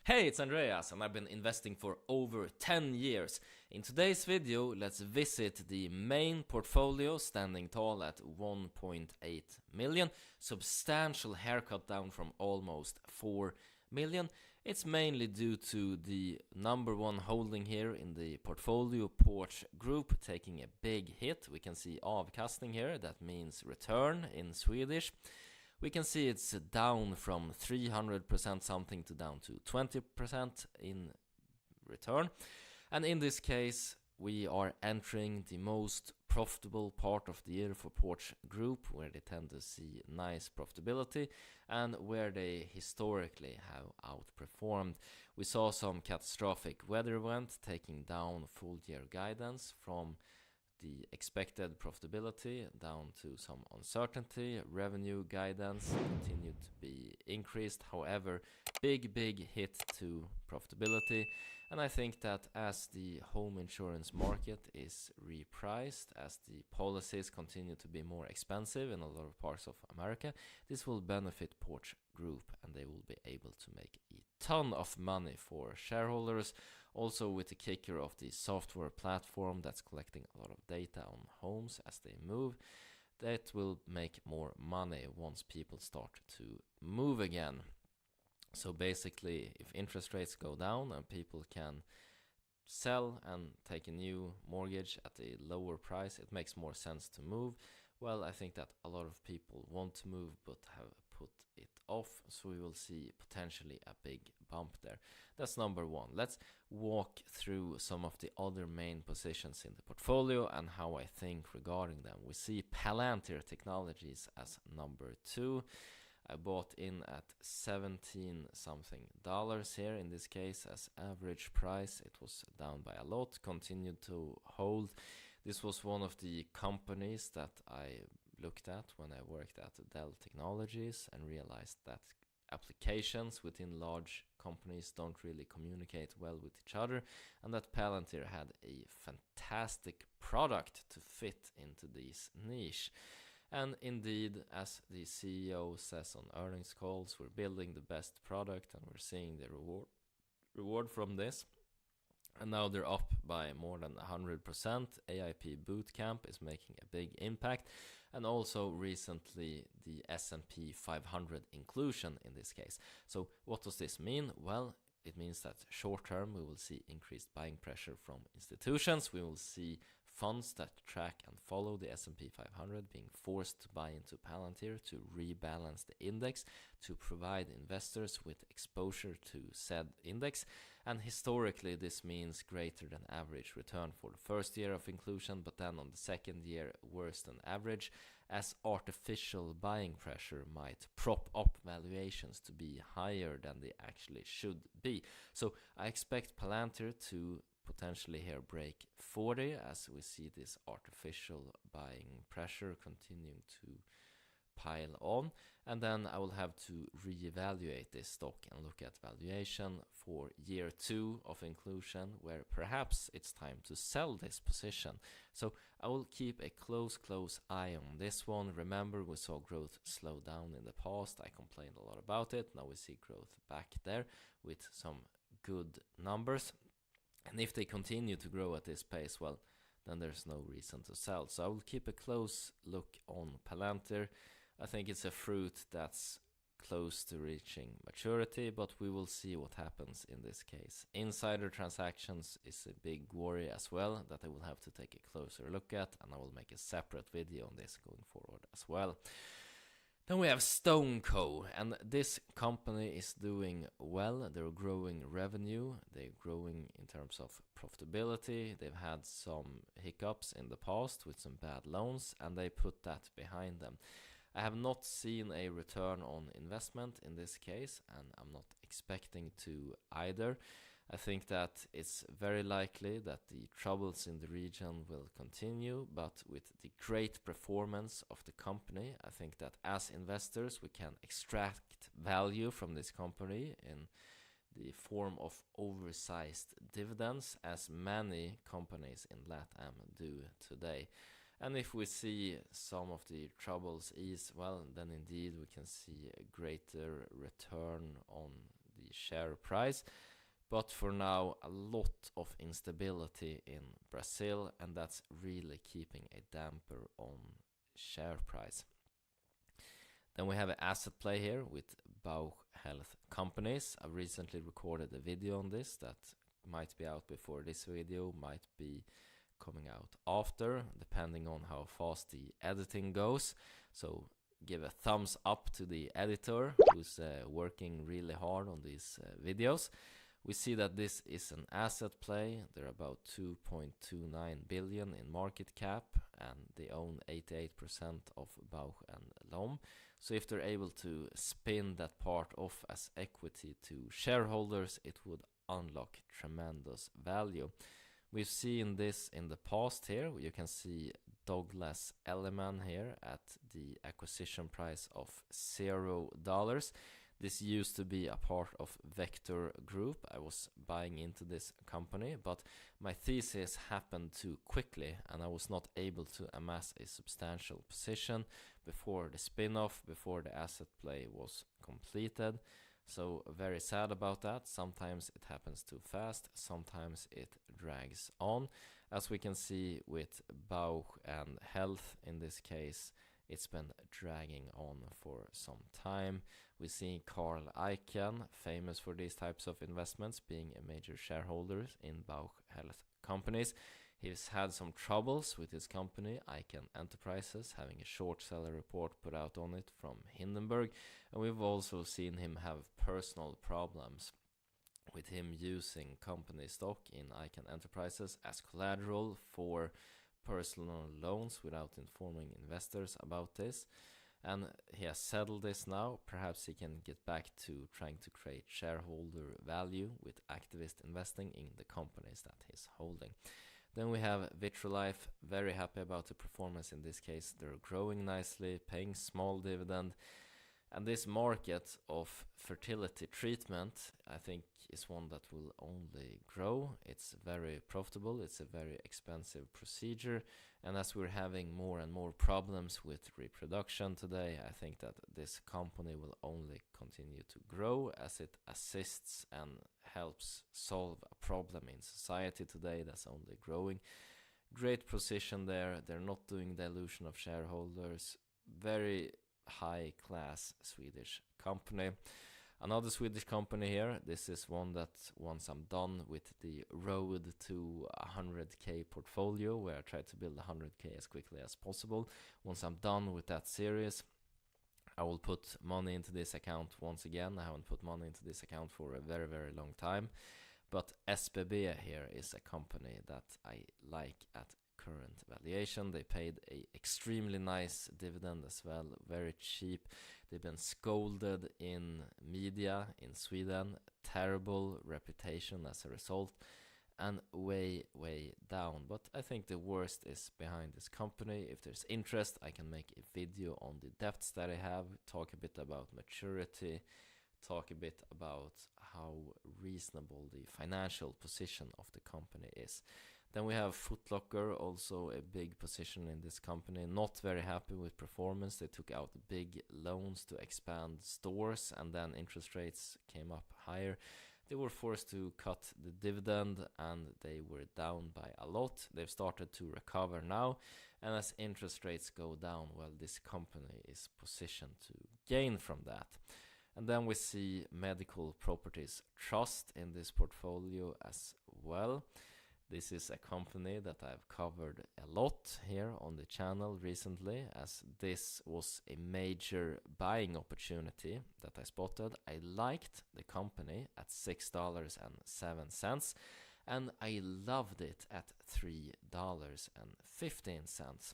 Hey, it's Andreas, and I've been investing for over 10 years. In today's video, let's visit the main portfolio standing tall at 1.8 million, substantial haircut down from almost 4 million. It's mainly due to the number one holding here in the portfolio, Porch Group, taking a big hit. We can see avkastning here, that means return in Swedish. We can see it's down from 300% something to down to 20% in return. And in this case, we are entering the most profitable part of the year for Porch Group, where they tend to see nice profitability and where they historically have outperformed. We saw some catastrophic weather event taking down full year guidance from the expected profitability down to some uncertainty. Revenue guidance continued to be increased, however, big hit to profitability. And I think that as the home insurance market is repriced, as the policies continue to be more expensive in a lot of parts of America, this will benefit Porch Group and they will be able to make a ton of money for shareholders. Also with the kicker of the software platform that's collecting a lot of data on homes as they move, that will make more money once people start to move again. So basically, if interest rates go down and people can sell and take a new mortgage at a lower price, it makes more sense to move. Well, I think that a lot of people want to move but have put it off, so we will see potentially a big bump there. That's number one. Let's walk through some of the other main positions in the portfolio and how I think regarding them. We see Palantir Technologies as number two. I bought in at 17 something dollars here. In this case, as average price, it was down by a lot, continued to hold. This was one of the companies that I looked at when I worked at Dell Technologies and realized that applications within large companies don't really communicate well with each other, and that Palantir had a fantastic product to fit into this niche. And indeed, as the CEO says on earnings calls, we're building the best product and we're seeing the reward from this. And now they're up by more than 100%. AIP Bootcamp is making a big impact. And also recently the S&P 500 inclusion in this case. So what does this mean? Well, it means that short term we will see increased buying pressure from institutions. We will see funds that track and follow the S&P 500 being forced to buy into Palantir to rebalance the index, to provide investors with exposure to said index. And historically this means greater than average return for the first year of inclusion, but then on the second year worse than average, as artificial buying pressure might prop up valuations to be higher than they actually should be. So I expect Palantir to potentially here break 40 as we see this artificial buying pressure continuing to pile on, and then I will have to reevaluate this stock and look at valuation for year 2 of inclusion, where perhaps it's time to sell this position. So I will keep a close eye on this one. Remember, we saw growth slow down in the past. I complained a lot about it. Now we see growth back there with some good numbers. And if they continue to grow at this pace, well, then there's no reason to sell. So I will keep a close look on Palantir. I think it's a fruit that's close to reaching maturity, but we will see what happens in this case. Insider transactions is a big worry as well that I will have to take a closer look at, and I will make a separate video on this going forward as well. Then we have StoneCo, and this company is doing well. They're growing revenue, they're growing in terms of profitability. They've had some hiccups in the past with some bad loans, and they put that behind them. I have not seen a return on investment in this case, and I'm not expecting to either. I think that it's very likely that the troubles in the region will continue, but with the great performance of the company, I think that as investors we can extract value from this company in the form of oversized dividends, as many companies in LATAM do today. And if we see some of the troubles ease, well, then indeed we can see a greater return on the the share price. But for now, a lot of instability in Brazil, and that's really keeping a damper on share price. Then we have an asset play here with Bauch Health Companies. I recently recorded a video on this that might be out before this video, might be coming out after, depending on how fast the editing goes. So give a thumbs up to the editor who's working really hard on these videos. We see that this is an asset play. They're about 2.29 billion in market cap, and they own 88% of Bauch and Lomb. So if they're able to spin that part off as equity to shareholders, it would unlock tremendous value. We've seen this in the past here. You can see Douglas Elliman here at the acquisition price of $0. This used to be a part of Vector Group. I was buying into this company, but my thesis happened too quickly and I was not able to amass a substantial position before the spin-off, before the asset play was completed. So very sad about that. Sometimes it happens too fast, sometimes it drags on. As we can see with Bauch and Health in this case, it's been dragging on for some time. We see Carl Icahn, famous for these types of investments, being a major shareholder in Bauch Health Companies. He's had some troubles with his company, Icahn Enterprises, having a short seller report put out on it from Hindenburg. And we've also seen him have personal problems with him using company stock in Icahn Enterprises as collateral for personal loans without informing investors about this. And he has settled this now. Perhaps he can get back to trying to create shareholder value with activist investing in the companies that he's holding. Then we have Vitrolife, very happy about the performance in this case. They're growing nicely, paying small dividend. And this market of fertility treatment, I think, is one that will only grow. It's very profitable, it's a very expensive procedure. And as we're having more and more problems with reproduction today, I think that this company will only continue to grow as it assists and helps solve a problem in society today that's only growing. Great position there. They're not doing dilution of shareholders. Very high class Swedish company. Another Swedish company here. This is one that once I'm done with the road to 100k portfolio, where I try to build 100k as quickly as possible. Once I'm done with that series, I will put money into this account once again. I haven't put money into this account for a very, very long time. But SBB here is a company that I like at current valuation. They paid a extremely nice dividend as well, very cheap. They've been scolded in media in Sweden, terrible reputation as a result, and way down. But I think the worst is behind this company. If there's interest, I can make a video on the debts that I have, talk a bit about maturity, talk a bit about how reasonable the financial position of the company is. Then we have Foot Locker, also a big position in this company. Not very happy with performance. They took out big loans to expand stores, and then interest rates came up higher. They were forced to cut the dividend, and they were down by a lot. They've started to recover now, and as interest rates go down, well, this company is positioned to gain from that. And then we see Medical Properties Trust in this portfolio as well. This is a company that I've covered a lot here on the channel recently, as this was a major buying opportunity that I spotted. I liked the company at $6.07, and I loved it at $3.15.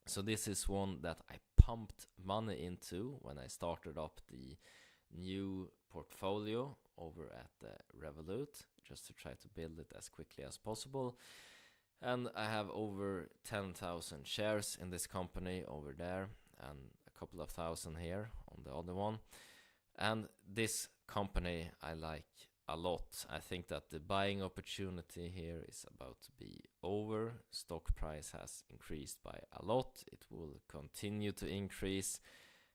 So this is one that I pumped money into when I started up the new portfolio over at Revolut, just to try to build it as quickly as possible. And I have over 10,000 shares in this company over there, and a couple of thousand here on the other one. And this company I like a lot. I think that the buying opportunity here is about to be over. Stock price has increased by a lot. It will continue to increase.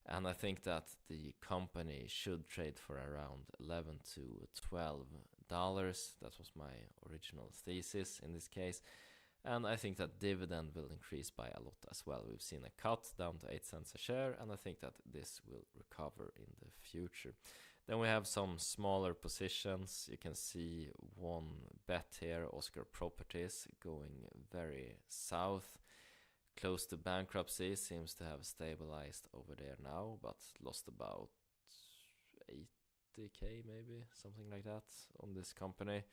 And I think that the company should trade for around $11 to $12. That was my original thesis in this case. And I think that dividend will increase by a lot as well. We've seen a cut down to 8 cents a share, and I think that this will recover in the future. Then we have some smaller positions. You can see one bet here, Oscar Properties, going very south. Close to bankruptcy, seems to have stabilized over there now, but lost about 80k maybe, something like that on this company.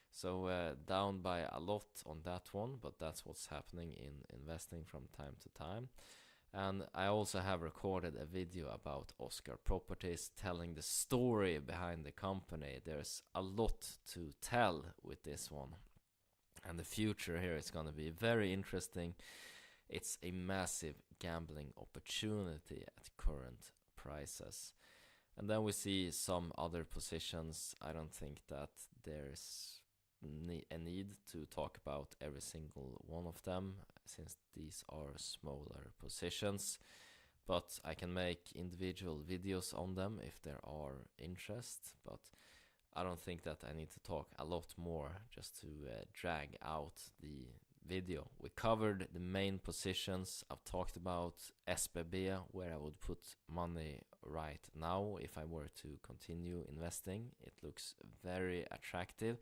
So down by a lot on that one, but that's what's happening in investing from time to time. And I also have recorded a video about Oscar Properties, telling the story behind the company. There's a lot to tell with this one, and the future here is going to be very interesting. It's a massive gambling opportunity at current prices. And then we see some other positions. I don't think that there's a need to talk about every single one of them, since these are smaller positions. But I can make individual videos on them if there are interest. But I don't think that I need to talk a lot more just to drag out the video. We covered the main positions. I've talked about SBB, where I would put money right now if I were to continue investing. It looks very attractive,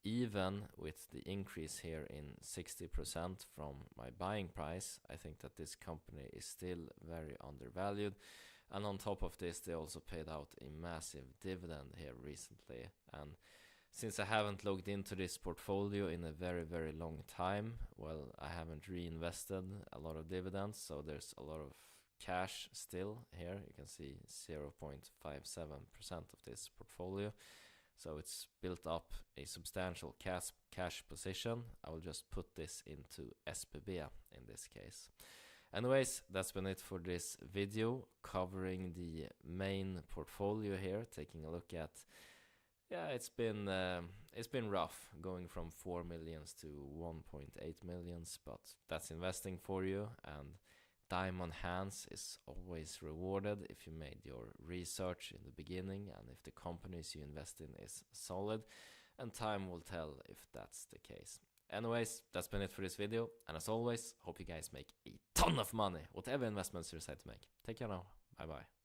even with the increase here in 60% from my buying price. I think that this company is still very undervalued. And on top of this, they also paid out a massive dividend here recently. And since I haven't looked into this portfolio in a very, very long time, well, I haven't reinvested a lot of dividends, so there's a lot of cash still here. You can see 0.57% of this portfolio. So it's built up a substantial cash position. I will just put this into SBB in this case. Anyways, that's been it for this video, covering the main portfolio here, taking a look at, it's been rough going from 4 millions to 1.8 millions, but that's investing for you, and time on hands is always rewarded if you made your research in the beginning and if the companies you invest in is solid, and time will tell if that's the case. Anyways, that's been it for this video, and as always, hope you guys make a ton of money, whatever investments you decide to make. Take care now, bye bye.